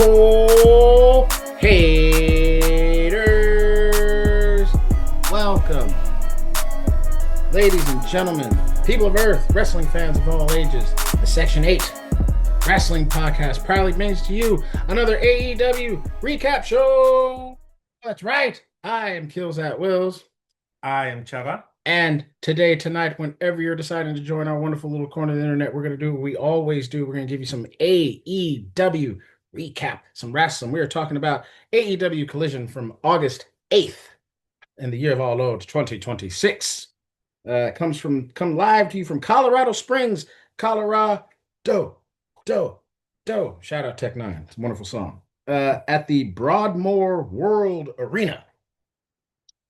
Oh, haters! Welcome, ladies and gentlemen, people of Earth, wrestling fans of all ages. The Section 8 Wrestling Podcast proudly brings to you another AEW recap show. That's right. I am Killz at Wills. I am Chava. And tonight, whenever you're deciding to join our wonderful little corner of the internet, we're going to do what we always do. We're going to give you some AEW recap, some wrestling. We are talking about AEW Collision from August 8th in the year of our Lord 2026. Come live to you from Colorado Springs, Colorado. Shout out Tech Nine. It's a wonderful song. At the Broadmoor World Arena,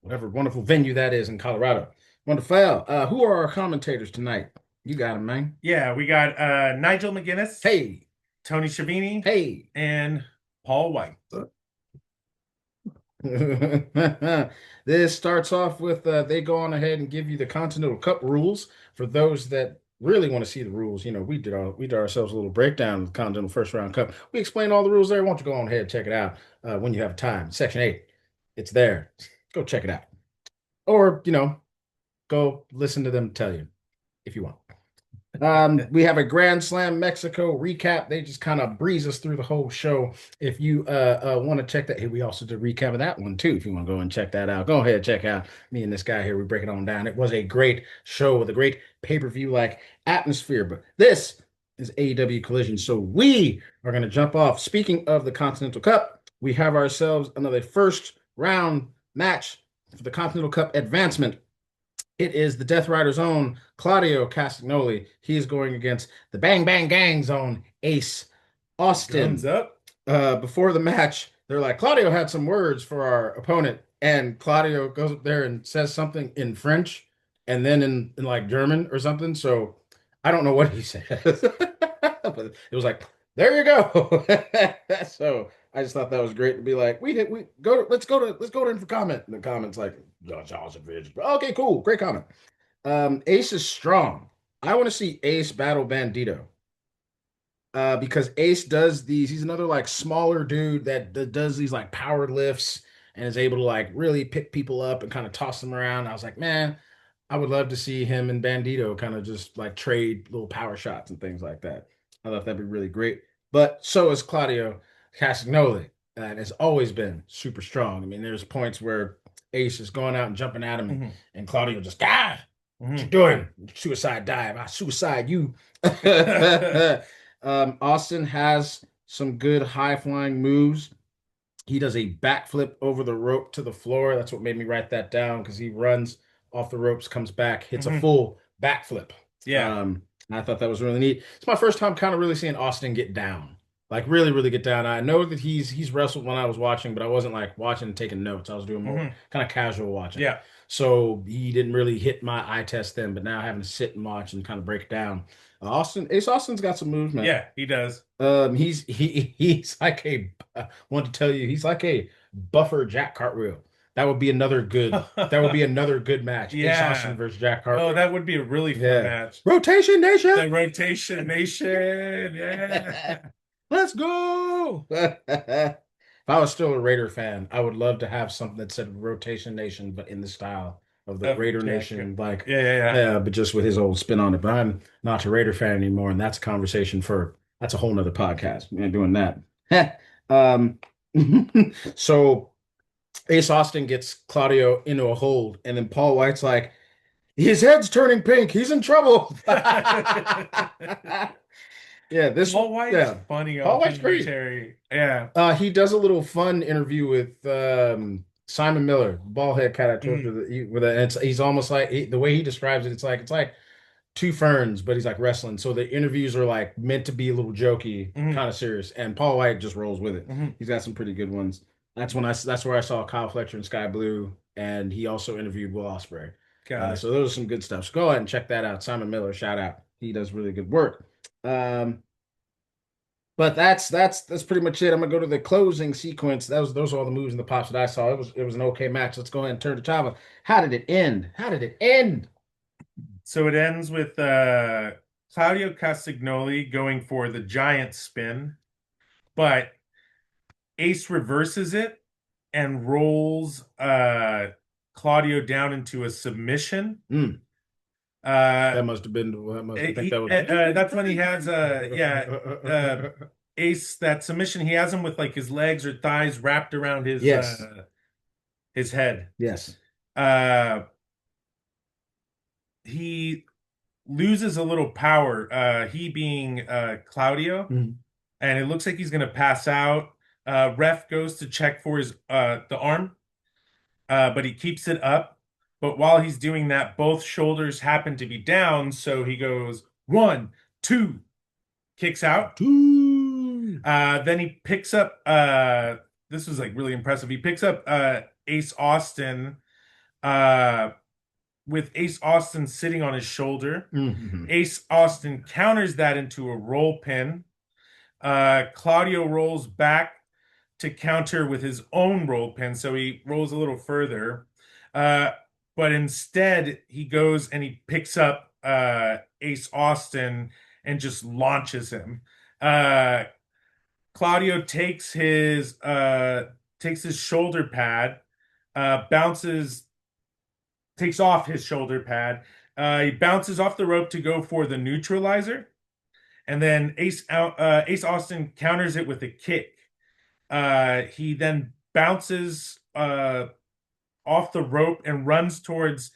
whatever wonderful venue that is in Colorado. Wonderful. Who are our commentators tonight? You got them, man. Yeah, we got Nigel McGuinness. Hey. Tony Schiavone. Hey. And Paul White. This starts off with they go on ahead and give you the Continental Cup rules for those that really want to see the rules. You know, we did ourselves a little breakdown of the Continental First Round Cup. We explain all the rules there. Why don't you go on ahead and check it out when you have time. Section 8. It's there. Go check it out. Or, go listen to them tell you if you want. We have a Grand Slam Mexico recap. They just kind of breeze us through the whole show. If you want to check that, hey, we also did a recap of that one too. If you want to go and check that out, go ahead, check out me and this guy here. We break it on down. It was a great show with a great pay-per-view like atmosphere. But this is AEW Collision, so we are going to jump off. Speaking of the Continental Cup, we have ourselves another first round match for the Continental Cup advancement. It is the Death Rider's own Claudio Castagnoli. He is going against the Bang Bang Gang's own Ace Austin. Thumbs up. Before the match, they're like, Claudio had some words for our opponent, and Claudio goes up there and says something in French and then in like German or something. So I don't know what he says, but it was like, there you go. So I just thought that was great to be like, let's go in for comment. And the comment's like, okay, cool, great comment. Ace is strong. I want to see Ace battle Bandito. Because Ace does these, he's another like smaller dude that does these like power lifts and is able to like really pick people up and kind of toss them around. I was like, man, I would love to see him and Bandito kind of just like trade little power shots and things like that. I thought that'd be really great. But so is Claudio Castagnoli, and has always been super strong. I mean, there's points where Ace is going out and jumping at him, and Claudio just, what you doing? Suicide dive. I suicide you. Austin has some good high-flying moves. He does a backflip over the rope to the floor. That's what made me write that down, because he runs off the ropes, comes back, hits a full backflip. Yeah. I thought that was really neat. It's my first time kind of really seeing Austin get down. Like really, really get down. I know that he's wrestled when I was watching, but I wasn't like watching and taking notes. I was doing more kind of casual watching. Yeah. So he didn't really hit my eye test then, but now having to sit and watch and kind of break it down. Ace Austin's got some moves, man. Yeah, he does. He's like I want to tell you, he's like a buffer Jack Cartwheel. That would be another good match. Yeah. Ace Austin versus Jack Cartwheel. Oh, that would be a really fun match. Rotation Nation. The Rotation Nation. Yeah. Let's go. If I was still a Raider fan, I would love to have something that said Rotation Nation, but in the style of the Raider Nation. Like, yeah, but just with his old spin on it. But I'm not a Raider fan anymore, and that's a conversation that's a whole nother podcast. We ain't doing that. So Ace Austin gets Claudio into a hold, and then Paul White's like, his head's turning pink. He's in trouble. Yeah, this Paul White's funny. Paul White's great. Yeah. He does a little fun interview with Simon Miller, bald-head kind of he's almost like the way he describes it. It's like two ferns, but he's like wrestling. So the interviews are like meant to be a little jokey, kind of serious, and Paul White just rolls with it. He's got some pretty good ones. That's where I saw Kyle Fletcher and Sky Blue, and he also interviewed Will Ospreay. So those are some good stuff. So go ahead and check that out. Simon Miller, shout out. He does really good work. But that's pretty much it. I'm gonna go to the closing sequence. Those are all the moves and the pops that I saw. It was an okay match. Let's go ahead and turn to Chava. How did it end? So it ends with Claudio Castagnoli going for the giant spin, but Ace reverses it and rolls Claudio down into a submission. Mm. Uh, That must have been. I think that was. that's when he has Ace, that submission. He has him with like his legs or thighs wrapped around Yes. his head. Yes. Uh, he loses a little power. He being Claudio, Mhm. and it looks like he's gonna pass out. Ref goes to check for his the arm, but he keeps it up. But while he's doing that, both shoulders happen to be down, so he goes 1, 2, kicks out. Two. Then he picks up this was like really impressive. He picks up Ace Austin uh with Ace Austin sitting on his shoulder. Mhm. Ace Austin counters that into a roll pin. Claudio rolls back to counter with his own roll pin, so he rolls a little further. Uh, but instead, he goes and he picks up Ace Austin and just launches him. Uh, Claudio takes his shoulder pad, bounces, takes off his shoulder pad. He bounces off the rope to go for the neutralizer, and then Ace Austin counters it with a kick. He then bounces off the rope and runs towards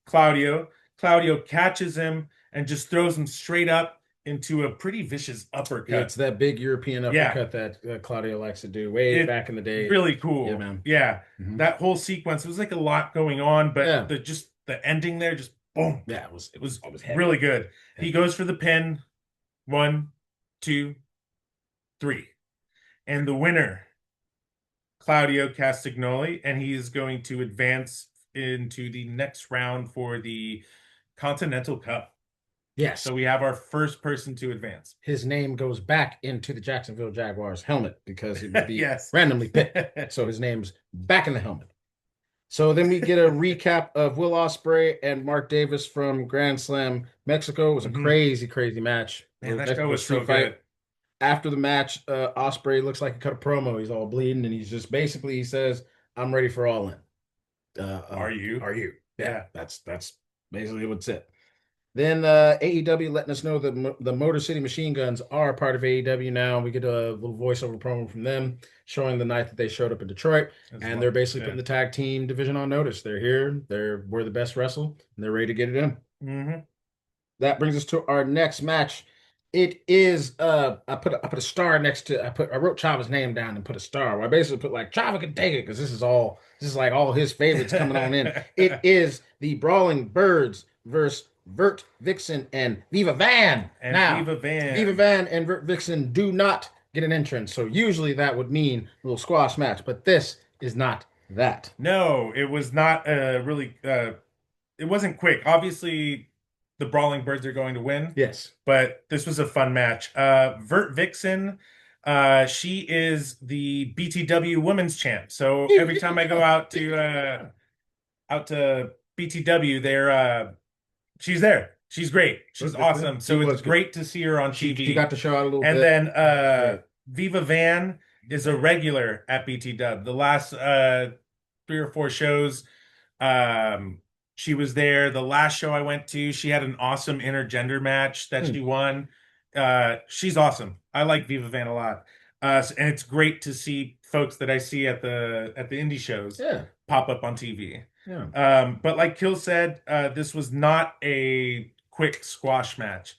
Claudio. Claudio catches him and just throws him straight up into a pretty vicious uppercut. Yeah, it's that big European uppercut that Claudio likes to do way back in the day. Really cool. Yeah, man. Yeah. Mhm. That whole sequence, it was like a lot going on, but Yeah. the ending there, just boom. Yeah, it was heavy. Really good. He goes for the pin. 1, 2, 3. And the winner, Claudio Castagnoli, and he is going to advance into the next round for the Continental Cup. Yes. So we have our first person to advance. His name goes back into the Jacksonville Jaguars helmet because it would be Yes. randomly picked. So his name's back in the helmet. So then we get a recap of Will Ospreay and Mark Davis from Grand Slam Mexico. It was a crazy, crazy match. Man, that show was so good. After the match, Ospreay looks like he cut a promo. He's all bleeding, and he's just basically he says, "I'm ready for All In." Are you? Are you? Yeah. That's basically what's it. Then AEW letting us know that the Motor City Machine Guns are part of AEW now. We get a little voiceover promo from them showing the night that they showed up in Detroit, and they're basically putting the tag team division on notice. They're here. We're the best wrestle, and they're ready to get it in. Mm-hmm. That brings us to our next match. It is I put a star next to I wrote Chava's name down and put a star. Well, I basically put like Chava can take it because this is like all his favorites coming on in. It is the Brawling Birds versus Vert Vixen and Viva Van. And now, Viva Van and Vert Vixen do not get an entrance. So usually that would mean a little squash match, but this is not that. No, it was not really it wasn't quick. Obviously the Brawling Birds are going to win. Yes. But this was a fun match. Vert Vixen, she is the BTW Women's Champ. So every time I go out to BTW, she's there. She's great. She's awesome. So it's great to see her on TV. She got to show out a little and bit. And then Viva Van is a regular at BTW. The last 3 or 4 shows, she was there. The last show I went to, she had an awesome intergender match that she won. She's awesome. I like Viva Van a lot. And it's great to see folks that I see at the indie shows pop up on TV. Yeah. But like Kill said, this was not a quick squash match.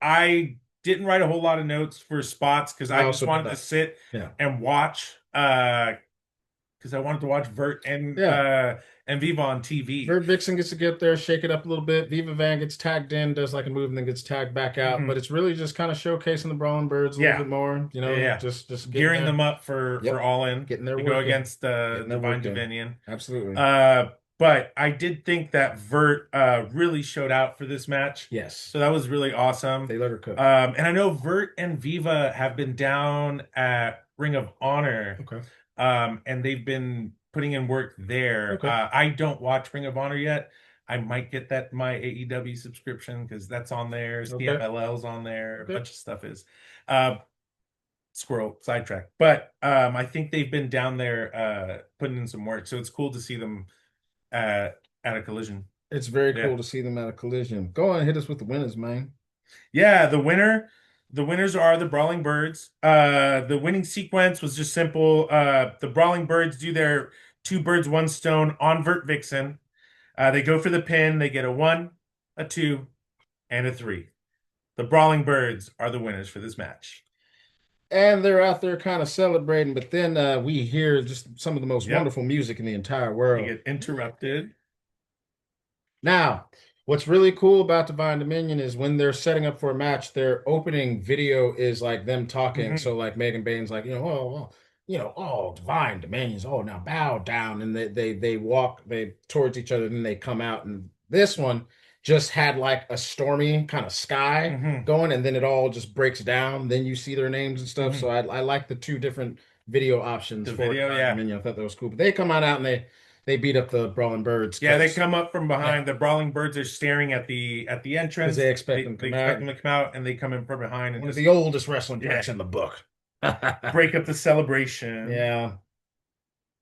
I didn't write a whole lot of notes for spots because I just wanted to sit and watch. Because I wanted to watch Vert and Viva on TV. Vert Vixen gets to get there, shake it up a little bit. Viva Van gets tagged in, does like a move, and then gets tagged back out. But it's really just kind of showcasing the Brawling Birds a little bit more. You know, just gearing them up for All In. Getting their to work go in. against Divine Dominion. Absolutely. But I did think that Vert really showed out for this match. Yes. So that was really awesome. They let her cook. And I know Vert and Viva have been down at Ring of Honor. Okay. And they've been putting in work there. Okay. I don't watch Ring of Honor yet. I might get that my AEW subscription because that's on there. CFLL's on there. A bunch of stuff is. squirrel sidetrack. But I think they've been down there putting in some work, so it's cool to see them uh, at a collision. It's very Yeah. cool to see them at a collision. Go on, hit us with the winners, man. Yeah, the winners are the Brawling Birds. The winning sequence was just simple. The Brawling Birds do their two birds, one stone on Vert Vixen. They go for the pin. They get a 1, a 2, and a 3. The Brawling Birds are the winners for this match. And they're out there kind of celebrating, but then we hear just some of the most Yep. wonderful music in the entire They world. get interrupted. Now, what's really cool about Divine Dominion is when they're setting up for a match, their opening video is like them talking. Mhm. So like Megan Bane's like, oh, Divine Dominions, oh now bow down, and they walk towards each other, and then they come out. And this one just had like a stormy kind of sky Mhm. going, and then it all just breaks down. Then you see their names and stuff. So Mhm. I like the two different video options The for video, Divine yeah. Dominion. I thought that was cool. But they come on out and they beat up the Brawling Birds Yeah, they because come up from yeah, behind. The Brawling Birds are staring at the because entrance. they expect them to They come expect out. them to come out, and they come in from behind and One of just the oldest wrestling yeah pranks in the book. break up the celebration. Yeah.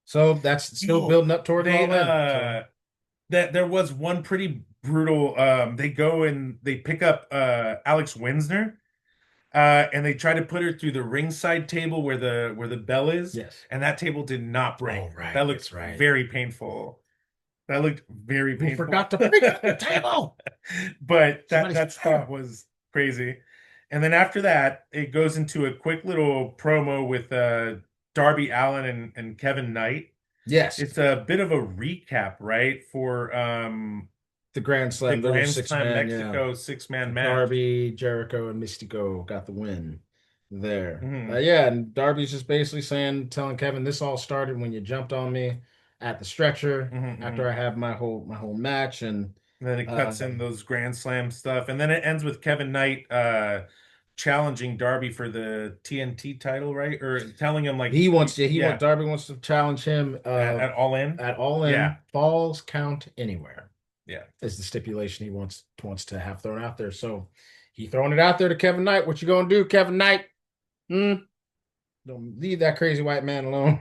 So that's still Oh, building up towards they All In. So that there was one pretty brutal. They go and they pick up Alex Winsner. And they try to put her through the ringside table where the bell is, yes. and that table did not break. Oh right, That looked that's right. very painful. That looked very Who painful. forgot to pick up the table? But Somebody's that spot was crazy. And then after that, it goes into a quick little promo with Darby Allin and Kevin Knight. Yes. It's a bit of a recap, right, for The Grand the Slam, little Grand six Slam man, yeah. Mexico six-man match. Darby, Jericho, and Mystico got the win there. Mhm. Yeah, and Darby's just basically telling Kevin, this all started when you jumped on me at the stretcher Mhm, after mhm. I have my whole match, and And then it cuts in um, those Grand Slam stuff, and then it ends with Kevin Knight challenging Darby for the TNT title, right? Or telling him like, yeah, Darby wants to challenge him at All In. at All Yeah, In. Falls count anywhere yeah. is the stipulation he wants to have thrown out there. So he throwing it out there to Kevin Knight. What you gonna do, Kevin Knight? Hmm? Don't leave that crazy white man alone.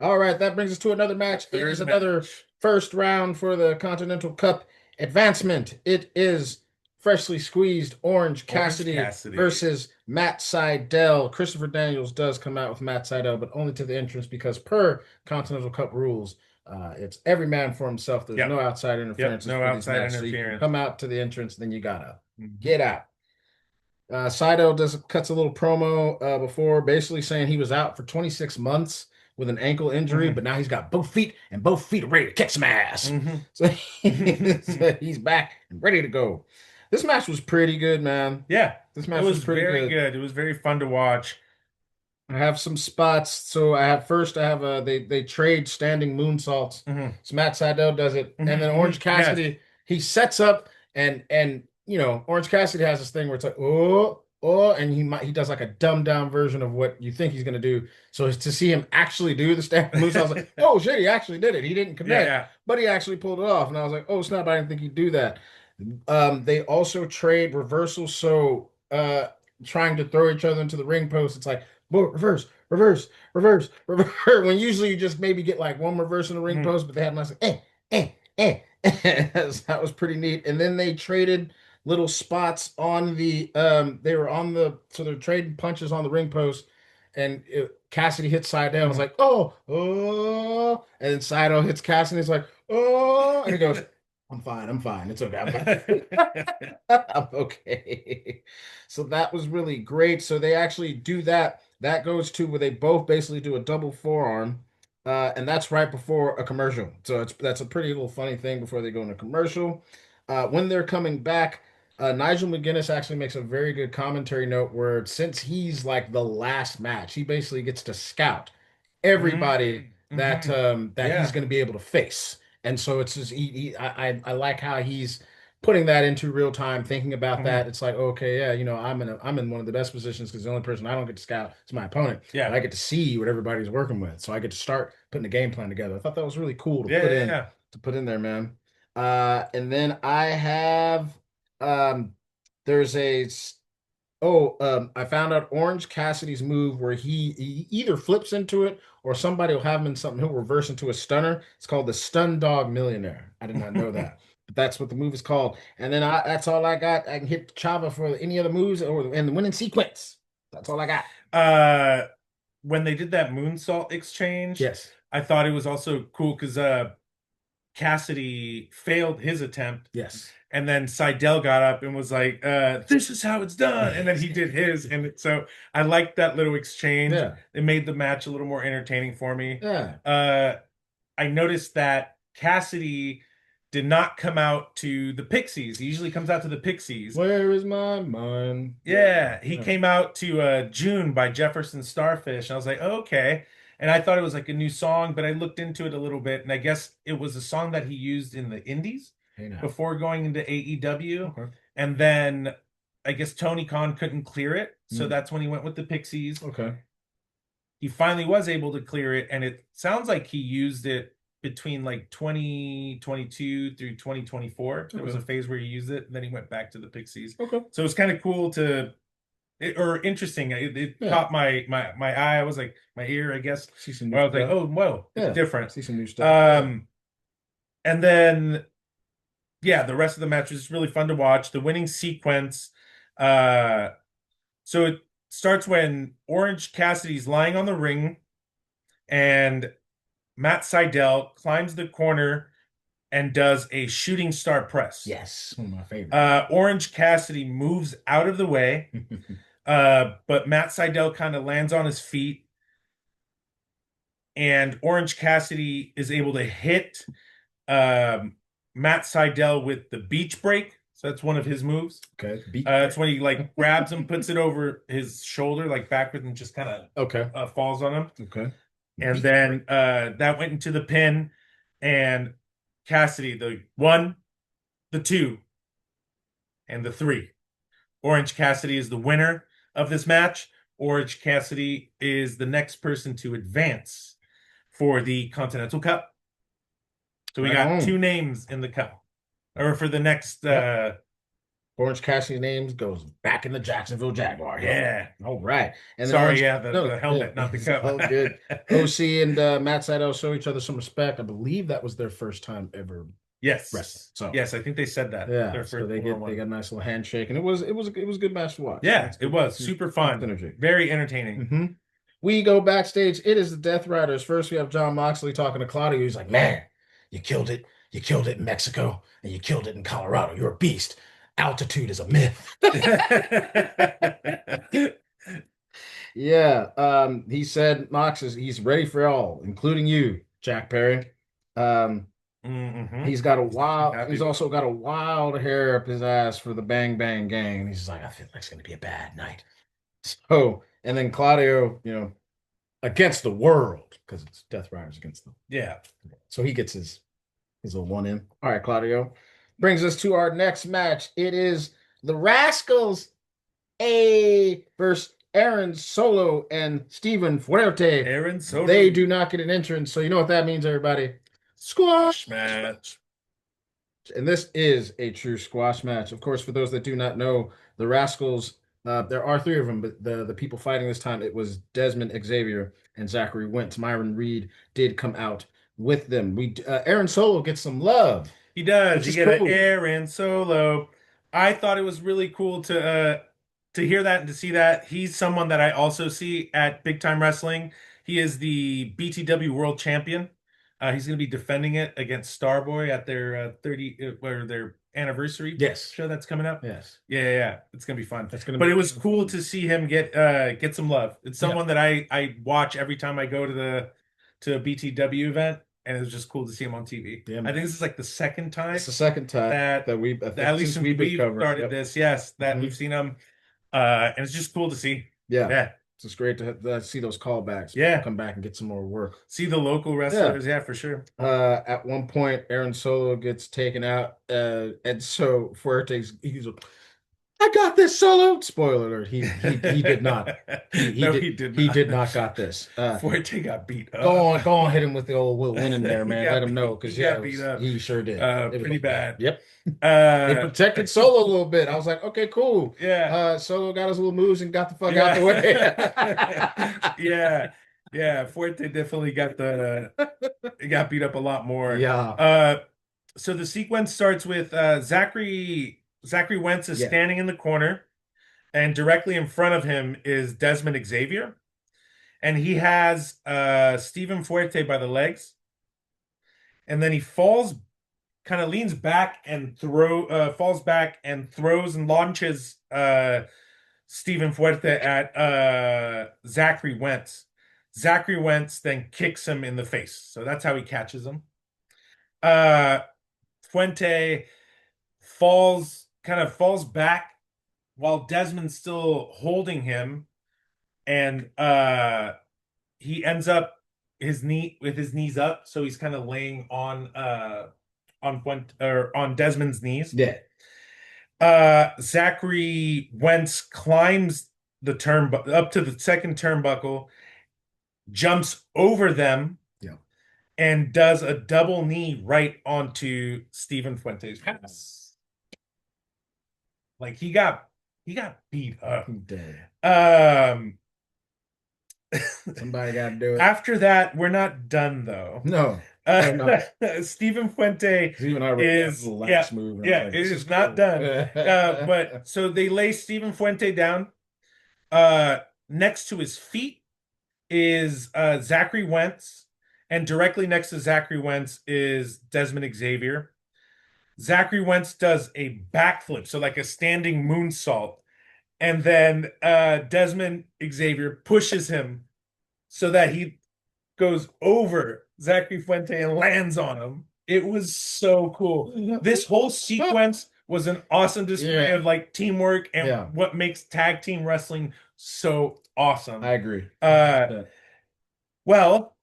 All right, that brings us to another match. It is Third another match. first round for the Continental Cup advancement. It is freshly squeezed Orange Orange Cassidy Cassidy. versus Matt Sydal. Christopher Daniels does come out with Matt Sydal, but only to the entrance because per Continental Cup rules, it's every man for himself. There's Yep, no outside yep. interferences No for these outside matches. So you can interference. come out to the entrance, then you gotta Mhm. get out. Saito cuts a little promo before basically saying he was out for 26 months with an ankle injury, Mhm. but now he's got both feet and both feet are ready to kick some ass. Mhm. So, so he's back and ready to go. This match was pretty good, man. Yeah, This it match was was pretty very good. good. It was very fun to watch. I have some spots. So I have they trade standing moonsaults. Mhm. So Matt Sydal does it, and Mhm. then Orange Mhm. Yes. Cassidy he sets up and Orange Cassidy has this thing where it's like oh, and he does like a dumbed down version of what you think he's gonna do. So to see him actually do the standing moonsault, I was like, oh shit, he actually did it. He didn't Yeah, connect, yeah. but he actually pulled it off, and I was like, oh snap, I didn't think he'd do that. They also trade reversals, so trying to throw each other into the ring post, it's like reverse, reverse, reverse, reverse. When usually you just maybe get like one reverse in the ring Mhm. post, but they had nice like eh, eh. That was pretty neat. And then they traded little spots on the they were on the so they're trading punches on the ring post, and Cassidy hits Sydal. I was Mhm. like, oh, and then Sydal hits Cassidy. It's like, oh, and he goes, I'm fine. I'm fine. It's okay. I'm fine. I'm okay. So that was really great. So they actually do that. That goes to where they both basically do a double forearm. And that's right before a commercial. So that's a pretty little funny thing before they go into commercial. When they're coming back, Nigel McGuinness actually makes a very good commentary note where since he's like the last match, he basically gets to scout everybody Mm, that mhm. that he's Yeah. going to be able to face. And so it's just I like how he's putting that into real time, thinking about that. Mhm. It's like, okay, yeah, I'm in one of the best positions because the only person I don't get to scout is my opponent, but Yeah. I get to see what everybody's working with. So I get to start putting a game plan together. I thought that was really cool Yeah, yeah, yeah. to put in there, man. And then I have there's a I found out Orange Cassidy's move where he either flips into it or somebody will have him in something. He'll reverse into a stunner. It's called the Stun Dog Millionaire. I did not know that, but that's what the move is called. And then that's all I got. I can hit Chava for any other moves or and the winning sequence. That's all I got. When they did that moonsault exchange, Yes. I thought it was also cool because Cassidy failed his attempt. Yes. And then Seidel got up and was like, this is how it's done. And then he did his. And so I liked that little exchange. Yeah. It made the match a little more entertaining for me. Yeah. I noticed that Cassidy did not come out to the Pixies. He usually comes out to the Pixies. Where is my mind? Yeah, he came out to June by Jefferson Starfish. And I was like, oh, okay. And I thought it was like a new song, but I looked into it a little bit, and I guess it was a song that he used in the Indies before going into AEW. Okay. And then I guess Tony Khan couldn't clear it, so that's when he went with the Pixies. Okay. He finally was able to clear it, and it sounds like he used it between like 2022 through 2024. There was a phase where he used it, and then he went back to the Pixies. Okay. So it's kind of cool or interesting. It caught my eye. I was like, my ear, I guess. See some I was like, oh, whoa, it's different. See some new stuff. And then, the rest of the match was really fun to watch. The winning sequence. So it starts when Orange Cassidy's lying on the ring, and Matt Seidel climbs the corner and does a shooting star press. Yes, one of my favorites. Orange Cassidy moves out of the way, but Matt Seidel kind of lands on his feet, and Orange Cassidy is able to hit Matt Seidel with the beach break. So that's one of his moves. Okay. That's when he like grabs him, puts it over his shoulder, like backwards, and just kind of falls on him. Okay. And then that went into the pin, and Cassidy, the 1, the 2, and the 3. Orange Cassidy is the winner of this match. Orange Cassidy is the next person to advance for the Continental Cup. So we got 2 names in the cup, or for the next. Orange Cassidy's name goes back in the Jacksonville Jaguar. Yeah. All right. And sorry, the helmet, not the cup. Oh, good. OC and Matt Sydal show each other some respect. I believe that was their first time ever. Yes. Wrestling. So yes, I think they said that. Yeah. So they got a nice little handshake, and it was a good match to watch. Yeah, it was super fun. Very entertaining. Mm-hmm. We go backstage. It is the Death Riders. First, we have John Moxley talking to Claudio. He's like, "Man, you killed it. You killed it in Mexico, and you killed it in Colorado. You're a beast. Altitude is a myth." Yeah. He said he's ready for all, including you, Jack Perry. He's also got a wild hair up his ass for the Bang Bang Gang. And he's like, I feel like it's gonna be a bad night. So, and then Claudio, against the world, because it's Death Riders against them. Yeah. So he gets his little one in. All right, Claudio. Brings us to our next match. It is the Rascals versus Aaron Solo and Steven Fuerte. Aaron Solo. They do not get an entrance. So you know what that means, everybody? Squash match. And this is a true squash match. Of course, for those that do not know, the Rascals, there are 3 of them, but the people fighting this time, it was Desmond Xavier and Zachary Wentz. Myron Reed did come out with them. Aaron Solo gets some love. He does. You get an Aaron Solo. I thought it was really cool to hear that and to see that. He's someone that I also see at Big Time Wrestling. He is the BTW World Champion. He's going to be defending it against Starboy at their their anniversary show that's coming up. Yes. Yeah. It's going to be fun. But it was cool to see him get some love. It's someone that I watch every time I go to a BTW event. And it was just cool to see him on TV. Yeah, I think this is like the second time. It's the second time that we've at least since we've started this. Yes, that we've seen him, and it's just cool to see. Yeah. It's just great to see those callbacks. Yeah, come back and get some more work. See the local wrestlers. Yeah, for sure. At one point, Aaron Solo gets taken out, and so Fuerte's I got this Solo. Spoiler alert, he did not. No, he did He not. did not got this. Forte got beat up. Go on, hit him with the old Will winning there, man. Let him know He because yeah, got beat up he sure did. It was pretty bad. yep. It Uh protected Solo a little bit. I was like, okay, cool. yeah. Solo got his little moves and got the fuck out the Yeah. way. Yeah. Yeah. Forte definitely got beat up a lot more. Yeah, So the sequence starts with Zachary Wentz is yeah, standing in the corner, and directly in front of him is Desmond Xavier. And he has Stephen Fuerte by the legs. And then he falls, kind of leans back and falls back and throws and launches Stephen Fuerte at Zachary Wentz. Zachary Wentz then kicks him in the face. So that's how he catches him. Uh Fuente falls back while Desmond's still holding him, and he ends up his knees up, so he's kind of laying on Fuente, or on Desmond's knees. yeah. Zachary Wentz climbs the turn up to the second turnbuckle, jumps over them, Yeah. and does a double knee right onto Stephen Fuente's face. Like he got beat up. He did. Um Somebody got to do it. After that, we're not done though. No, no. Stephen Fuente Even I is lax move. yeah, Like, it this is not cool. done. But so they lay Stephen Fuente down. Next to his feet is Zachary Wentz, and directly next to Zachary Wentz is Desmond Xavier. Zachary Wentz does a backflip, so like a standing moonsault, and then Desmond Xavier pushes him so that he goes over Zachary Fuente and lands on him. It was so cool. This whole sequence was an awesome display of like teamwork and what makes tag team wrestling so awesome. I agree. Well,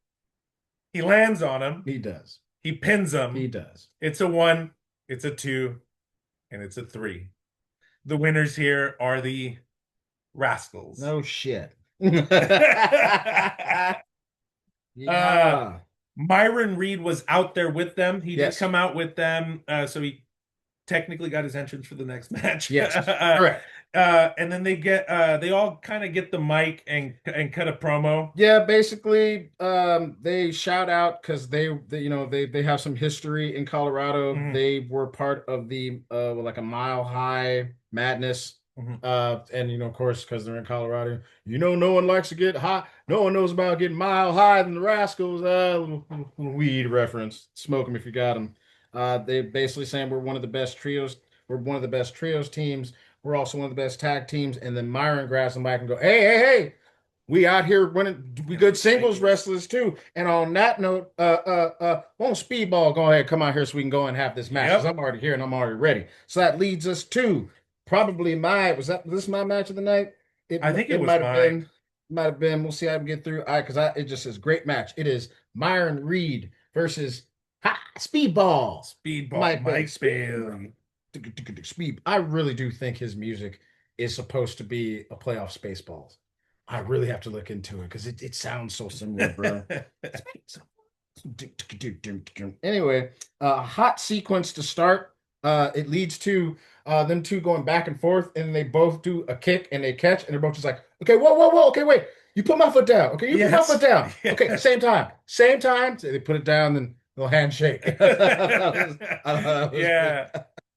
he lands on him. He does. He pins him. He does. It's a 1, it's a 2, and it's a 3. The winners here are the Rascals. No shit. Yeah. Myron Reed was out there with them. He Yes. did come out with them, so he technically got his entrance for the next match. Yes, correct. And then they all kind of get the mic and cut a promo. Yeah, basically, they shout out because they have some history in Colorado. Mhm. They were part of the like a Mile High Madness. Mhm. And of course, because they're in Colorado, no one likes to get high. No one knows about getting mile high than the Rascals. Little weed reference. Smoke them if you got them. They basically saying we're one of the best trios. We're one of the best trios teams. We're also one of the best tag teams. And then Myron grabs the mic and go, hey, we out here running. We good singles wrestlers too. And on that note, won't Speedball go ahead, come out here so we can go and have this match? Because I'm already here and I'm already ready. So that leads us to probably was this my match of the night? I think it might have been. We'll see how we get through. It just says great match. It is Myron Reed versus Speedball. Mike Bailey. Speed. I really do think his music is supposed to be a play off Spaceballs. I really have to look into it because it sounds so similar, bro. Anyway, hot sequence to start. It leads to them two going back and forth, and they both do a kick and they catch, and they're both just like, okay, whoa, okay, wait, you put my foot down, okay, put my foot down, okay, same time. So they put it down, then they'll handshake.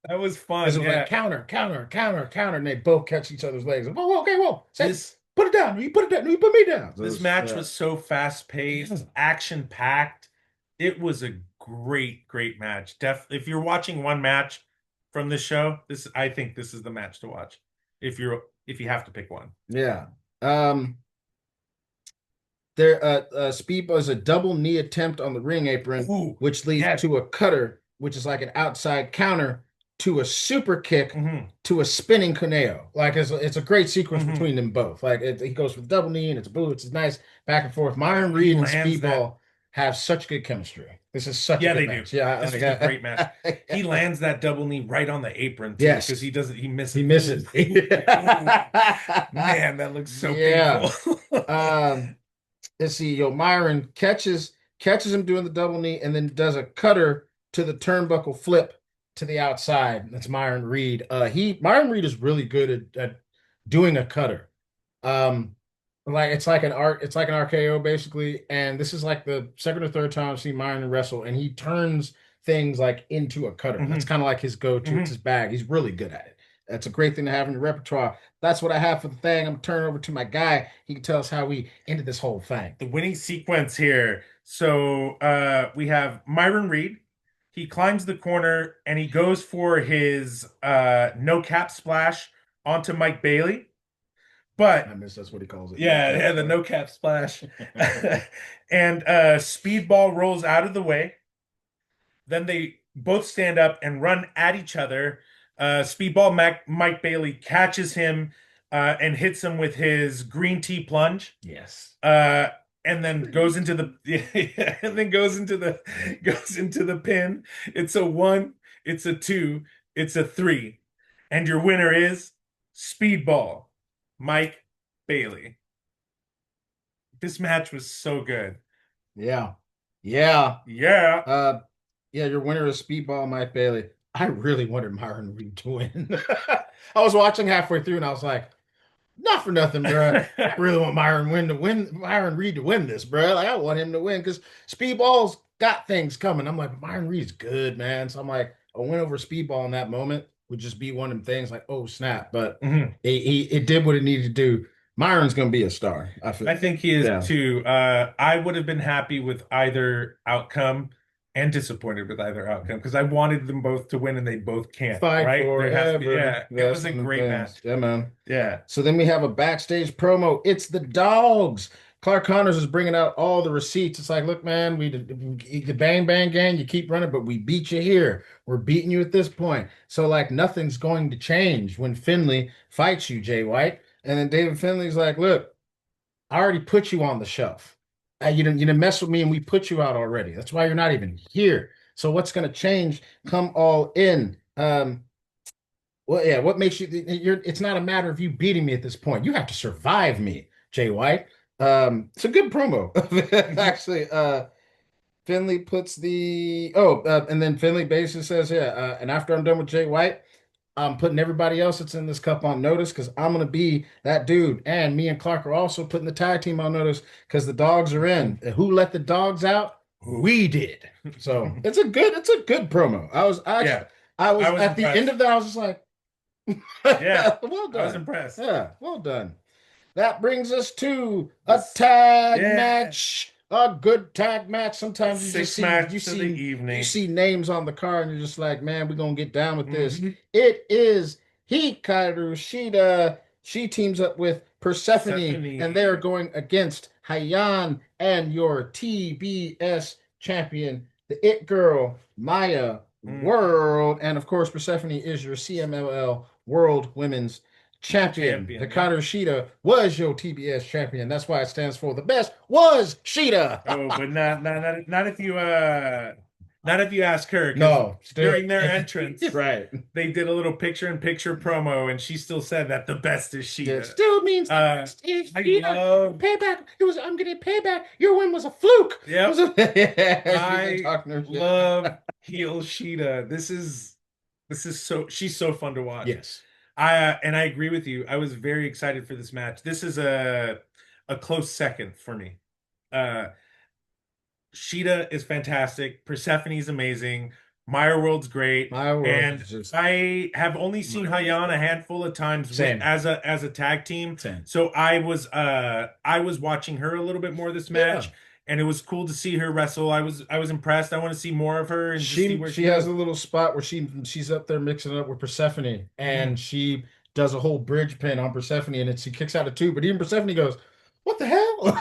That was fun. It was like counter, and they both catch each other's legs. Whoa, okay, whoa, put it down. You put it down. You put me down. This match was so fast paced, action packed. It was a great match. If you're watching one match from this show, I think this is the match to watch. If you have to pick one. Yeah. Speedball is a double knee attempt on the ring apron, which leads to a cutter, which is like an outside counter to a super kick to a spinning Kuneo. Like it's a great sequence between them both. Like he goes for the double knee and it's a boo. It's nice back and forth. Myron Reed and Speedball have such good chemistry. This is such a Yeah, good they do. match. Yeah, This was a great match. He lands that double knee right on the apron too, because yes, he doesn't. He he misses. misses. Man, that looks so Yeah. painful. Um, let's see. Yo, Myron catches him doing the double knee and then does a cutter to the turnbuckle flip to the outside. That's Myron Reed. Myron Reed is really good at doing a cutter. Um, like it's like an RKO basically, and this is like the second or third time I've seen Myron wrestle, and he turns things like into a cutter. That's Mhm, kind of like his go-to. It's mhm. his bag. He's really good at it. That's a great thing to have in your repertoire. That's what I have for the thing. I'm gonna turn it over to my guy. He can tell us how we ended this whole thing. The winning sequence here. So we have Myron Reed. He climbs the corner and he goes for his no cap splash onto Mike Bailey. I But miss that's what he calls it. yeah, yeah, the no cap splash. And Speedball rolls out of the way. Then they both stand up and run at each other. Mike Bailey catches him and hits him with his green tea plunge. Yes. Uh, and then goes into the and then goes into the pin. It's a 1, it's a 2, it's a 3, and your winner is Speedball, Mike Bailey. This match was so good. Yeah. Yeah. Yeah. Uh, yeah, your winner is Speedball Mike Bailey. I really wanted Myron Reed to win. I was watching halfway through and I was like, not for nothing, bro. I really want Myron Reed to win this, bro. Like I want him to win because Speedball's got things coming. I'm like, Myron Reed's good, man. So I'm like, a win over Speedball in that moment would just be one of them things like, oh snap. But Mhm. it did what it needed to do. Myron's gonna be a star. I I feel. think he is Yeah. too. I would have been happy with either outcome and disappointed with either outcome because I wanted them both to win and they both can't, Fight right? There has to be, forever. yeah, it That's was a one of the great things. match. Yeah, man. Yeah. So then we have a backstage promo. It's the dogs. Clark Connors is bringing out all the receipts. It's like, look, man, the Bang Bang Gang, you keep running, but we beat you here. We're beating you at this point. So like nothing's going to change when Finley fights you, Jay White. And then David Finley's like, look, I already put you on the shelf. You didn't mess with me, and we put you out already. That's why you're not even here. So what's going to change? Come all in. Well, yeah. What makes you? It's not a matter of you beating me at this point. You have to survive me, Jay White. It's a good promo, actually. Finley puts and then Finley basically says, yeah. And after I'm done with Jay White, I'm putting everybody else that's in this cup on notice because I'm gonna be that dude. And me and Clark are also putting the tag team on notice because the dogs are in. And who let the dogs out? We did. So it's a good promo. Yeah, I I was was at the end impressed. of that. I was just like, Yeah, well I was done. impressed. Yeah, well done. That brings us to a This, tag yeah, match, a good tag match. Sometimes you just six see you match of the see you evening. see names on the card, and you're just like, man, we're gonna get down with this. Mhm. It is Hikaru Shida. She teams up with Persephone, and they are Stephanie. going against Hyan and your TBS champion, the It Girl, Maya Mm, World, and of course, Persephone is your CMLL World Women's Champion. champion. Yeah. Hikaru Shida was your TBS champion. That's why it stands for the best was Shida. Oh, but not if you not if you ask her, because No, still during their entrance right. they did a little picture-in-picture promo, and she still said that the best is It Sheeta. still means the Uh, best is I Shida. love, Payback. I'm getting payback. Your win was a fluke. yep, She's been I talking her shit. love heel Sheeta. This is so she's so fun to watch. Yes. I agree with you. I was very excited for this match. This is a close second for me. Uh, Sheeta is fantastic. Persephone's amazing. Maya World's great. My world And is just I have only seen Hyan a handful of times same. as a tag team. Same. So I was watching her a little bit more this Yeah. match, and it was cool to see her wrestle. I was impressed. I want to see more of her and just see where She she has a goes. little spot where she's up there mixing it up with Persephone, and Mhm. she does a whole bridge pin on Persephone, and she kicks out a two. But even Persephone goes, "What the hell?"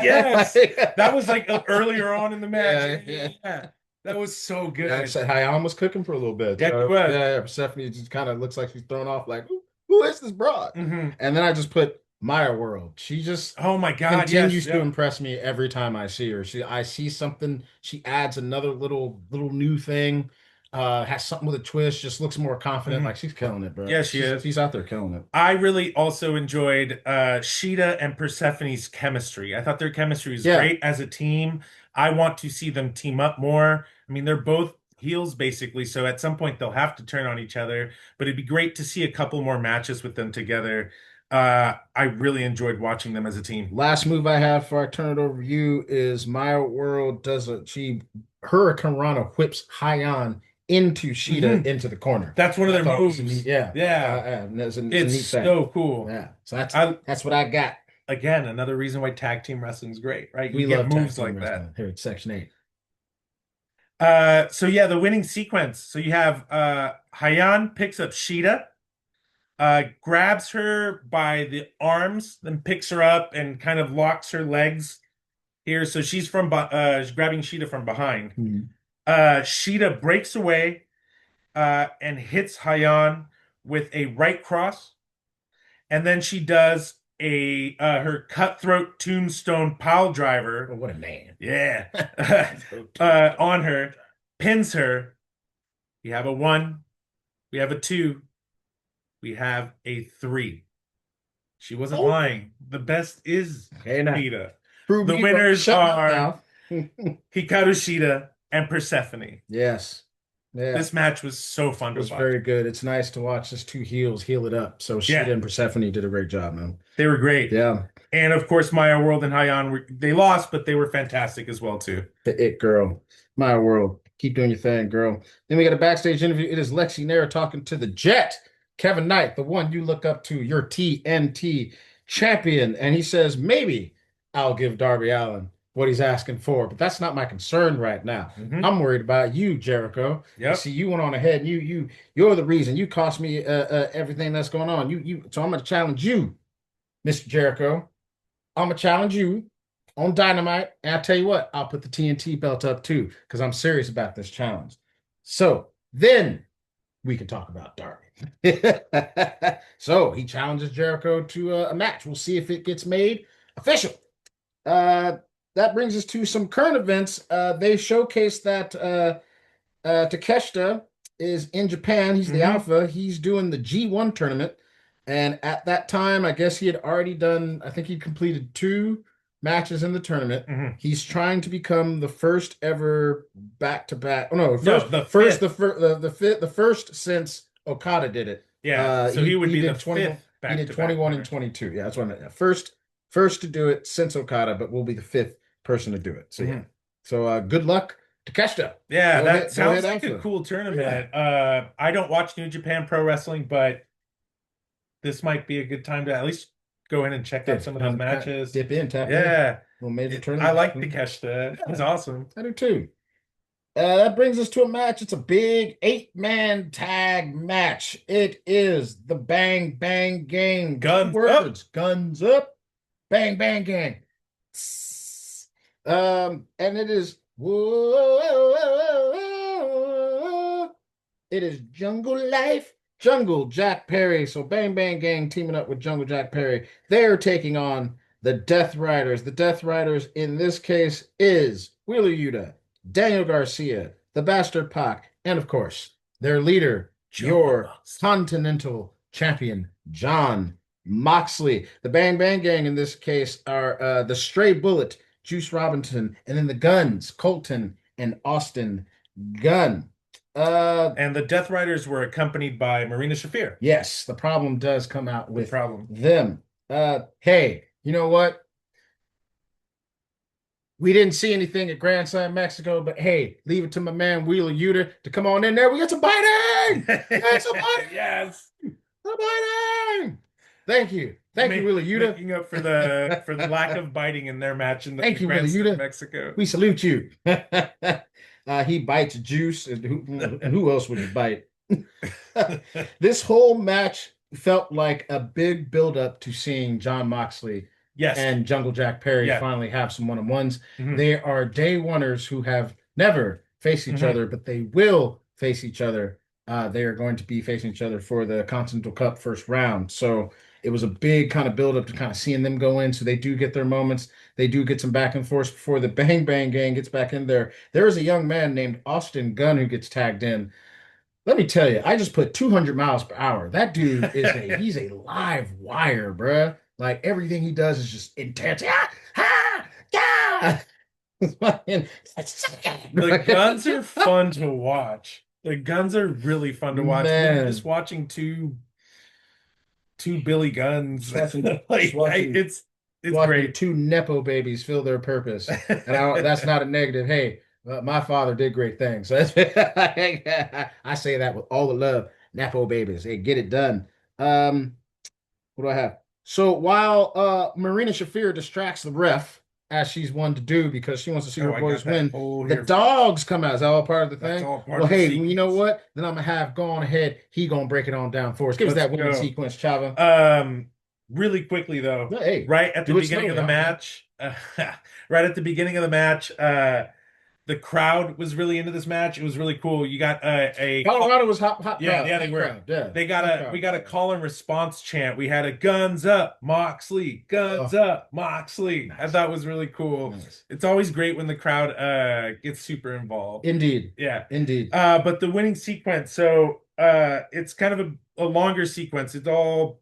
Yes. That was like earlier on in the match. Yeah, yeah. Yeah. That was so good. I said Hyan was cooking for a little bit. Yeah, it So was. yeah, Persephone just kind of looks like she's thrown off, like, who is this broad? Hmm. And then I just put Maya World. She just Oh my God, yes, continues to yep. impress me every time I see her. I see something, she adds another little new thing, has something with a twist, just looks more confident. Mhm. Like she's killing it, bro. Yeah, she is. She's out there killing it. I really also enjoyed Shida and Persephone's chemistry. I thought their chemistry was Yeah. great as a team. I want to see them team up more. I mean, they're both heels basically, so at some point they'll have to turn on each other, but it'd be great to see a couple more matches with them together. I really enjoyed watching them as a team. Last move I have before I turn it over to you is Maya World does a she Hurricane Rana whips Hyan into Sheeta Mhm. into the corner. That's one of I their thought it was a neat, moves. yeah. Yeah, It's a it's neat thing. so cool. Yeah. So that's I that's what I got. again another reason why tag team wrestling is great, right? You We get love tag moves team like that. wrestling here at Section 8. So yeah, the winning sequence. So you have Hyan picks up Sheeta, grabs her by the arms, then picks her up and kind of locks her legs here. So she's grabbing Sheeta from behind. Mhm. Sheeta breaks away and hits Hyan with a right cross, and then she does a her cutthroat tombstone pile Oh, driver. what a man. Yeah. On her, pins her. We have a 1, we have a 2, we have a 3. She wasn't Oh, lying. The best is hey now. Shida. Prove The me wrong. winners Shut my are mouth. Hikaru Shida and Persephone. Yes. Yeah. This match was so fun to Was watch. very good. It's nice to watch just two heels heal it up. So Sheeta Yeah, and Persephone did a great job, man. they were great. Yeah. And of course, Maya World and Hyan they lost, but they were fantastic as well too. The it girl. My world. Keep doing your thing, girl. Then we got a backstage interview. It is Lexi Nair talking to the Jet, Kevin Knight, the one you look up to, your TNT champion. And he says, maybe I'll give Darby Allin what he's asking for, but that's not my concern right now. Hmm. I'm worried about you, Jericho. You Yep. see, you went on ahead. You're the reason. You cost me everything that's going on. So I'm gonna challenge you, Mr. Jericho. I'm gonna challenge you on Dynamite, and I tell you what, I'll put the TNT belt up too because I'm serious about this challenge. So then we can talk about Darby. So he challenges Jericho to a match. We'll see if it gets made official. Uh, that brings us to some current events. They showcase that Takeshita is in Japan. He's the Hmm. alpha. He's doing the G1 tournament. And at that time, I guess he had already done, I think he completed two matches in the tournament. Hmm. He's trying to become the first ever back-to-back. Oh no, No, first the first fifth. the first since Okada did it. Yeah. So he would He be the did 21 fifth he did back-to-back 21 and winner. 22. Yeah, that's what I meant. Yeah, first to do it since Okada, but will be the fifth person to do it. So yeah. Hmm. So good luck to Takeshita. Yeah, that Go ahead, sounds like a Alpha. cool Yeah. tournament. I don't watch New Japan Pro Wrestling, but this might be a good time to at least go in and check out some of those Kind of matches. dip in, tap in. Yeah, Little major I tournament. like the Takeshita. It's awesome. I do too. That brings us to a match. It's a big eight-man tag match. It is the Bang Bang Gang. Two Guns up. words. Guns up. Bang Bang Gang. And it is whoa, it is Jungle Life, Jungle Jack Perry. So Bang Bang Gang teaming up with Jungle Jack Perry. They're taking on the Death Riders. The Death Riders in this case is Wheeler Yuta, Daniel Garcia, the Bastard Pac, and of course, their leader, your Continental champion, John Moxley. The Bang Bang Gang in this case are the Stray Bullet, Juice Robinson, and then the Guns, Colton and Austin Gunn. And the Death Riders were accompanied by Marina Shafir. Yes, the problem does come out The with problem. them. Hey, you know what? We didn't see anything at Grand Slam, Mexico, but hey, leave it to my man Wheeler Yuta to come on in there. We got some biting. That's some biting. Yes. Some biting. Thank you. Thank you, Wheeler Yuta. Making up for the lack of biting in their match in the Thank you, Grand Wheeler Slam Yuta. Mexico. We salute you. He bites Juice, and who else would he bite? This whole match felt like a big build-up to seeing John Moxley Yes. and Jungle Jack Perry Yeah. finally have some one-on-ones. Mhm. They are day oneers who have never faced each Mhm. other, but they will face each other. They are going to be facing each other for the Continental Cup first round. So it was a big kind of build up to kind of seeing them go in. So they do get their moments. They do get some back and forth before the Bang Bang Gang gets back in there. There is a young man named Austin Gunn who gets tagged in. Let me tell you, I just put 200 miles per hour. That dude is he's a live wire, bruh. Like everything he does is just intense. Ah, ah, yeah. The guns are fun to watch. The guns are really fun to watch. You're just Man, watching two Billy Guns. just watching, just Like watching, it's watching great. two nepo babies fill their purpose, and that's not a negative. Hey, my father did great things. So I say that with all the love. Nepo babies, hey, get it done. Um, what do I have? So while Marina Shafir distracts the ref as she's one to do because she wants to see her Oh, I got boys that win, whole the here. dogs come out. Is that all part of the That's thing? all part Well, of the hey, you know sequence. what? Then I'm gonna have go on ahead. He gonna break it on down for us. Give us Let's that winning go. sequence, Chava. Um, Really quickly though, Yeah, hey, right at the do it beginning of slowly. the match, right at the beginning of the match, the crowd was really into this match. It was really cool. You got Colorado was hot yeah, crowd, yeah, they hot were. crowd. Yeah, They got hot we crowd. got a call and response chant. We had a guns up, Moxley, guns Oh, up, Moxley. I nice, thought it was really cool. nice. It's always great when the crowd gets super involved. Indeed, Yeah. indeed. But the winning sequence, so it's kind of a longer sequence. It all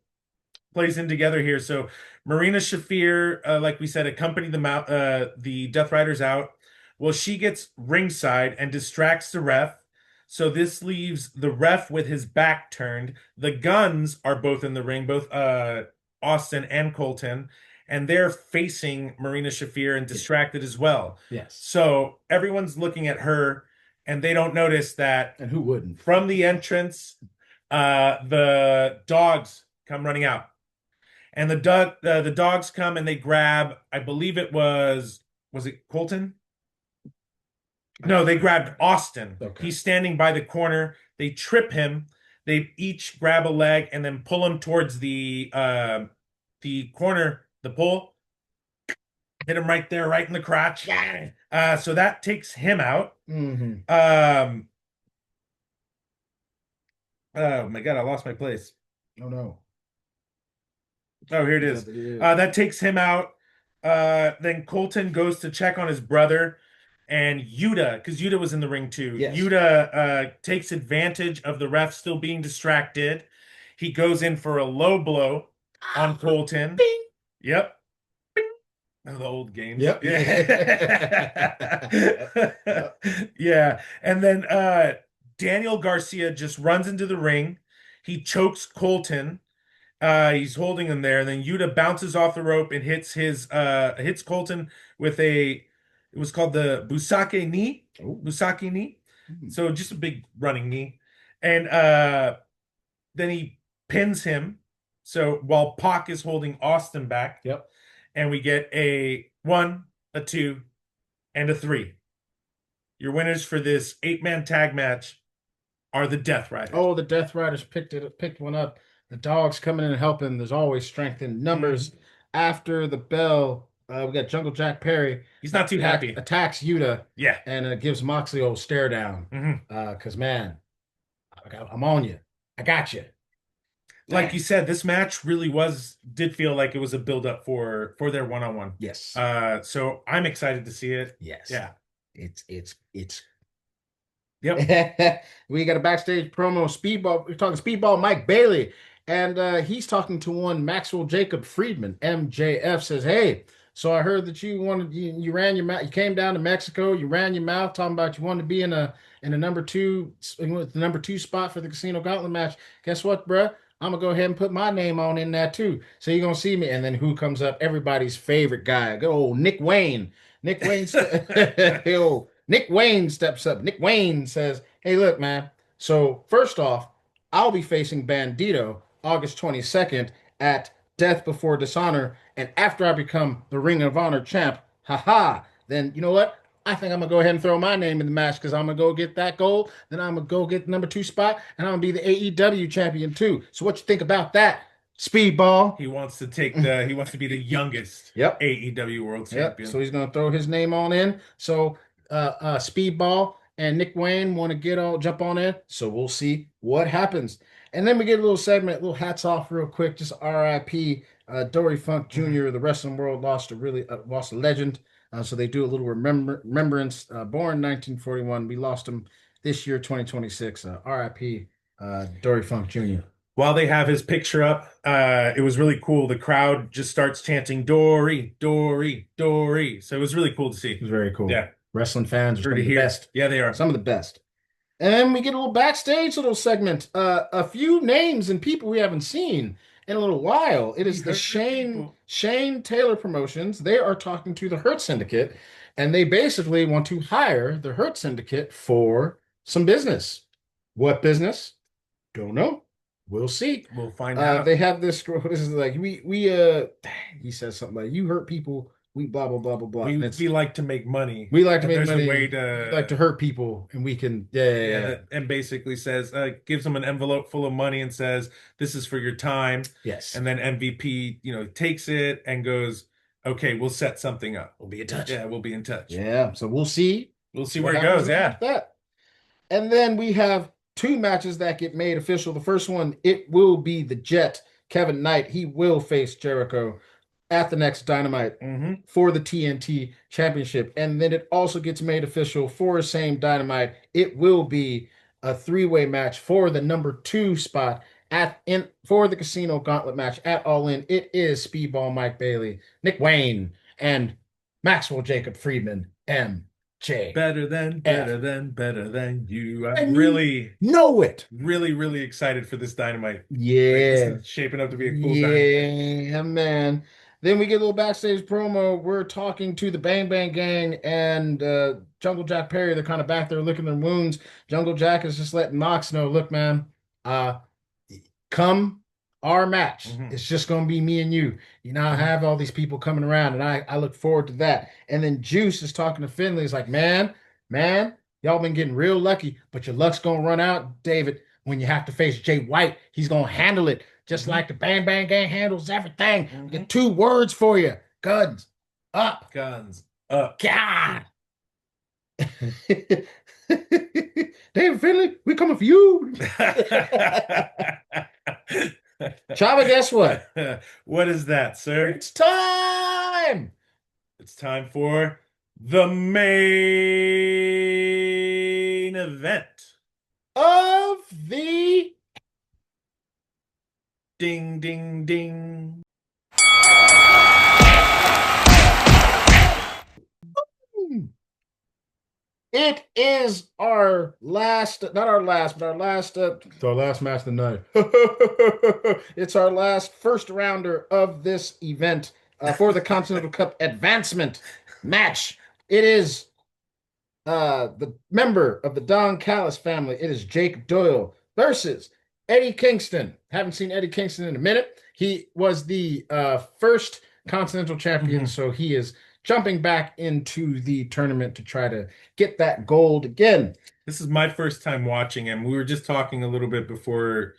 plays in together here. So Marina Shafir, like we said, accompanied the Death Riders out. Well, she gets ringside and distracts the ref. So this leaves the ref with his back turned. The Guns are both in the ring, both Austin and Colton, and they're facing Marina Shafir and Yeah. distracted as well. Yes. So everyone's looking at her, and they don't notice that And who wouldn't? from the entrance, the dogs come running out, and the dogs come and they grab. I believe was it Colton? No, they grabbed Austin. Okay. He's standing by the corner. They trip him. They each grab a leg and then pull him towards the corner, the pole. Hit him right there, right in the crotch. Yeah. So that takes him out. Mm-hmm. Um, oh my God, I lost my place. Oh no. Oh, here it Yeah, is. it is. That takes him out. Then Colton goes to check on his brother, and Yuta, because Yuta was in the ring too. Yes. Yuta takes advantage of the ref still being distracted. He goes in for a low blow on Colton. Bing. Yep. Oh, the old games. Yep. Yeah. Yep. Yeah. And then Daniel Garcia just runs into the ring. He chokes Colton. He's holding him there, and then Yuta bounces off the rope and hits Colton with it was called the Busake knee. Oh. Busake knee. Hmm. So just a big running knee. And then he pins him. So while Pac is holding Austin back, Yep. and we get a 1, a 2, and a 3. Your winners for this 8-man tag match are the Death Riders. Oh, the Death Riders picked one up. The dogs coming in and helping. There's always strength in numbers. After the bell, we got Jungle Jack Perry. He's not too happy. Attacks Yuta. Yeah. And gives Moxley old stare down. Because man, I'm on you. I got you. Like you said, this match really did feel like it was a build up for their one-on-one. Yes. So I'm excited to see it. Yes. Yeah. It's Yep. We got a backstage promo. Speedball. We're talking Speedball Mike Bailey. And he's talking to one Maxwell Jacob Friedman. MJF says, hey, so I heard that you ran your mouth, you came down to Mexico, you ran your mouth talking about you wanted to be in a number two with the number 2 spot for the Casino Gauntlet match. Guess what, bruh? I'm gonna go ahead and put my name on in that too. So you're gonna see me. And then who comes up? Everybody's favorite guy. Good old Nick Wayne. Nick Wayne Nick Wayne steps up. Nick Wayne says, hey, look, man. So first off, I'll be facing Bandito August 22nd at Death Before Dishonor. And after I become the Ring of Honor champ, haha, then you know what? I think I'm gonna go ahead and throw my name in the match because I'm gonna go get that gold. Then I'm gonna go get the number 2 spot, and I'm gonna be the AEW champion too. So what you think about that, Speedball? He wants to he wants to be the youngest Yep. AEW World Champion. So he's gonna throw his name on in. So Speedball, and Nick Wayne want to jump on in. So we'll see what happens. And then we get a little segment, little hats off real quick, just RIP. Dory Funk Mhm. Jr., the wrestling world lost a legend. So they do a little remembrance. Born 1941, we lost him this year, 2026. RIP. Dory Funk Jr. While they have his picture up, it was really cool. The crowd just starts chanting Dory, Dory, Dory. So it was really cool to It see. was very cool. Yeah, Wrestling fans are sure some to of the hear. best. Yeah, they are. Some of the best. And we get a little backstage little segment. A few names and people we haven't seen in a little while. It We is the heard people. Shane Taylor Promotions. They are talking to the Hurt Syndicate, and they basically want to hire the Hurt Syndicate for some business. What business? Don't know. We'll see. We'll find out. They have this. This is like he says something like you hurt people. We blah blah blah blah blah. And We like to make money, we like to and make there's a way money. We like to to hurt people, and we can yeah. and basically says gives them an envelope full of money and says this is for your time, Yes. and then MVP takes it and goes, okay, we'll set something up. We'll be in touch. Yeah, we'll be in touch. Yeah. So we'll see. We'll see What where it happens goes. Yeah. after that. And then we have two matches that get made official. The first one, it will be the Jet, Kevin Knight. He will face Jericho at the next Dynamite Hmm. for the TNT Championship. And then it also gets made official for the same Dynamite. It will be a three-way match for the number 2 spot for the Casino Gauntlet match at All In. It is Speedball Mike Bailey, Nick Wayne, and Maxwell Jacob Friedman, MJ. Better than you. I'm And really, you know it. really excited for this Dynamite. Like, this Yeah. is shaping up to be a cool Dynamite. Yeah, man. Then we get a little backstage promo. We're talking to the Bang Bang Gang and Jungle Jack Perry. They're kind of back there licking their wounds. Jungle Jack is just letting Mox know, look, man, uh, come our match. Mhm. It's just gonna be me and you. You know, I have all these people coming around, and I look forward to that. And then Juice is talking to Finley. He's like, man, y'all been getting real lucky, but your luck's gonna run out, David, when you have to face Jay White. He's gonna handle it just Mhm. like the Bang Bang Gang handles everything. Mhm. Get 2 words for you: guns up. Guns up. God. David Finley, we coming for you. Chava, guess what? What is that, sir? It's time It's time for the main event. of the Ding, ding, ding. It is our last, not our last, but it's our last match of the night. It's our last first rounder of this event for the Continental Cup advancement match. It is the member of the Don Callis family. It is Jake Doyle versus Eddie Kingston. Haven't seen Eddie Kingston in a minute. He was the first Continental champion, Mhm. so he is jumping back into the tournament to try to get that gold again. This is my first time watching him. We were just talking a little bit before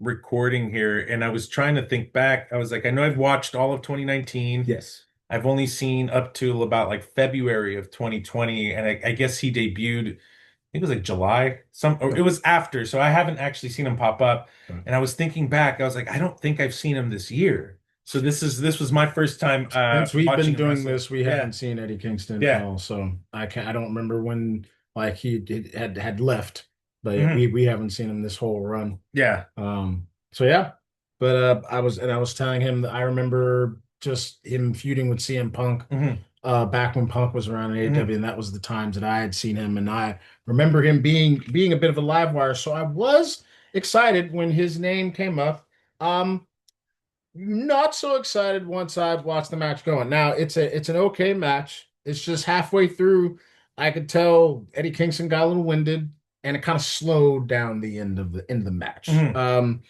recording here, and I was trying to think back. I was like, I know I've watched all of 2019. Yes. I've only seen up to about like February of 2020, and I guess he debuted, I think it was like July, or it was after, so I haven't actually seen him pop up. Okay. And I was thinking back, I was like, I don't think I've seen him this year. So this was my first time Since we've been watching him doing wrestle. this, we Yeah. haven't seen Eddie Kingston Yeah. at all. So I don't remember when like had left, but Mhm. we haven't seen him this whole run. Yeah. So yeah, but I was telling him that I remember just him feuding with CM Punk Mhm. back when Punk was around in AEW, and that was the times that I had seen him, and I remember him being a bit of a live wire. So I was excited when his name came up. Not so excited once I've watched the match going. Now it's an okay match. It's just halfway through, I could tell Eddie Kingston got a little winded, and it kind of slowed down the end of the match. Mhm.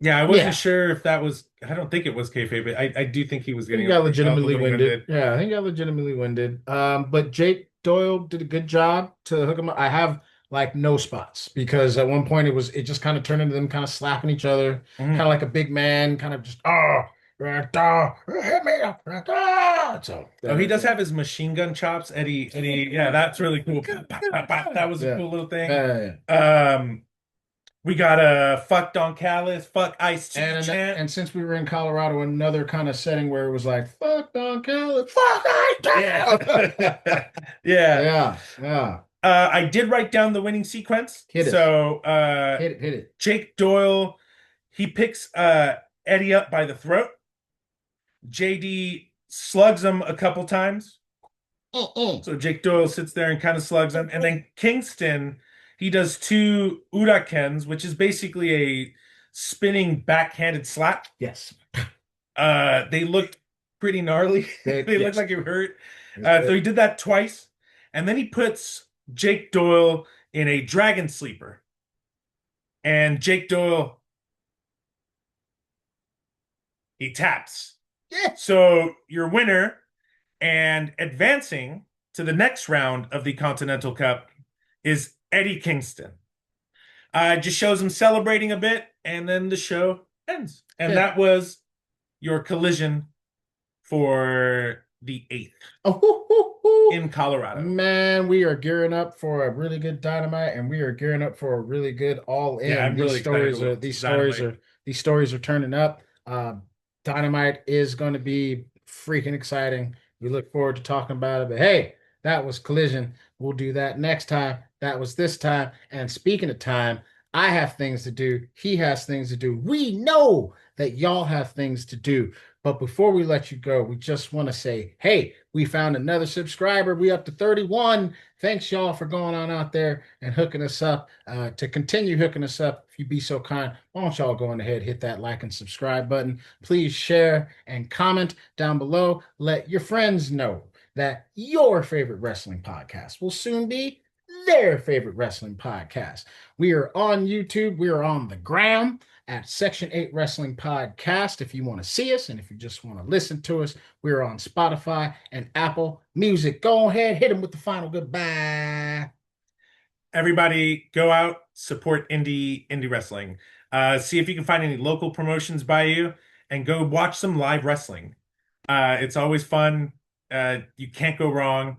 Yeah, I wasn't Yeah. sure if that was. I don't think it was kayfabe, but I do think he was He getting got a legitimately little winded. Yeah, I think he got legitimately winded. But Jake Doyle did a good job to hook him up. I have like no spots because at one point it just kind of turned into them kind of slapping each other, Mhm. kind of like a big man, kind of just Hit me. So Oh, he does have his machine gun chops, Eddie. Yeah, that's really cool. That was a cool little thing. We got a fuck Don Callis, fuck Ice T chant. And since we were in Colorado, another kind of setting where it was like fuck Don Callis, fuck Ice T. Yeah. Yeah. I did write down the winning sequence. Hit it. So Hit it. Jake Doyle, he picks Eddie up by the throat. JD slugs him a couple times. So Jake Doyle sits there and kind of slugs him. And then Kingston, he does 2 urakens, which is basically a spinning backhanded slap. Yes. They looked pretty gnarly. They looked like it hurt. So he did that twice. And then he puts Jake Doyle in a dragon sleeper. And Jake Doyle, he taps. Yeah. So your winner and advancing to the next round of the Continental Cup is Eddie Kingston. Just shows him celebrating a bit, and then the show ends. And that was your collision for the 8th in Colorado. Man, we are gearing up for a really good Dynamite, and we are gearing up for a really good All In. Yeah, I'm really excited. These stories are turning up. Dynamite is going to be freaking exciting. We look forward to talking about it. But hey, that was Collision. We'll do that next time. That was this time. And speaking of time, I have things to do. He has things to do. We know that y'all have things to do. But before we let you go, we just want to say, hey, we found another subscriber. We up to 31. Thanks, y'all, for going on out there and hooking us up. To continue hooking us up, if you be so kind, why don't y'all go on ahead, hit that like and subscribe button. Please share and comment down below. Let your friends know that your favorite wrestling podcast will soon be their favorite wrestling podcast. We are on YouTube. We are on the gram at Section 8 Wrestling Podcast if you want to see us, and if you just want to listen to us, we're on Spotify and Apple Music. Go ahead, hit them with the final goodbye. Everybody go out, support indie wrestling. See if you can find any local promotions by you, and go watch some live wrestling. It's always fun. You can't go wrong.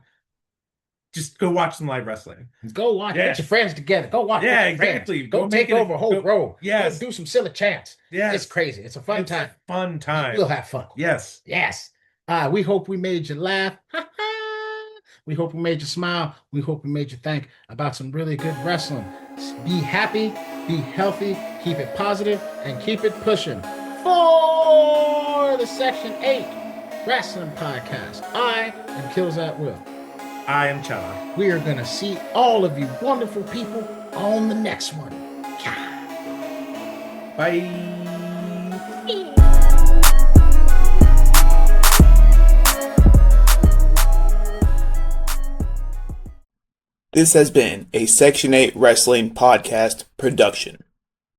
Just go watch some live wrestling. Go watch. Yeah. Get your friends together. Go watch. Yeah, exactly. Go take over a whole row. Yes. Go do some silly chants. Yes. It's crazy. It's a fun time. Fun time. We'll have fun. Yes. Yes. We hope we made you laugh. We hope we made you smile. We hope we made you think about some really good wrestling. Be happy. Be healthy. Keep it positive and keep it pushing. For the Section 8 Wrestling Podcast, I am Killz at Will. I am Chava. We are going to see all of you wonderful people on the next one. Bye. This has been a Section 8 Wrestling Podcast production.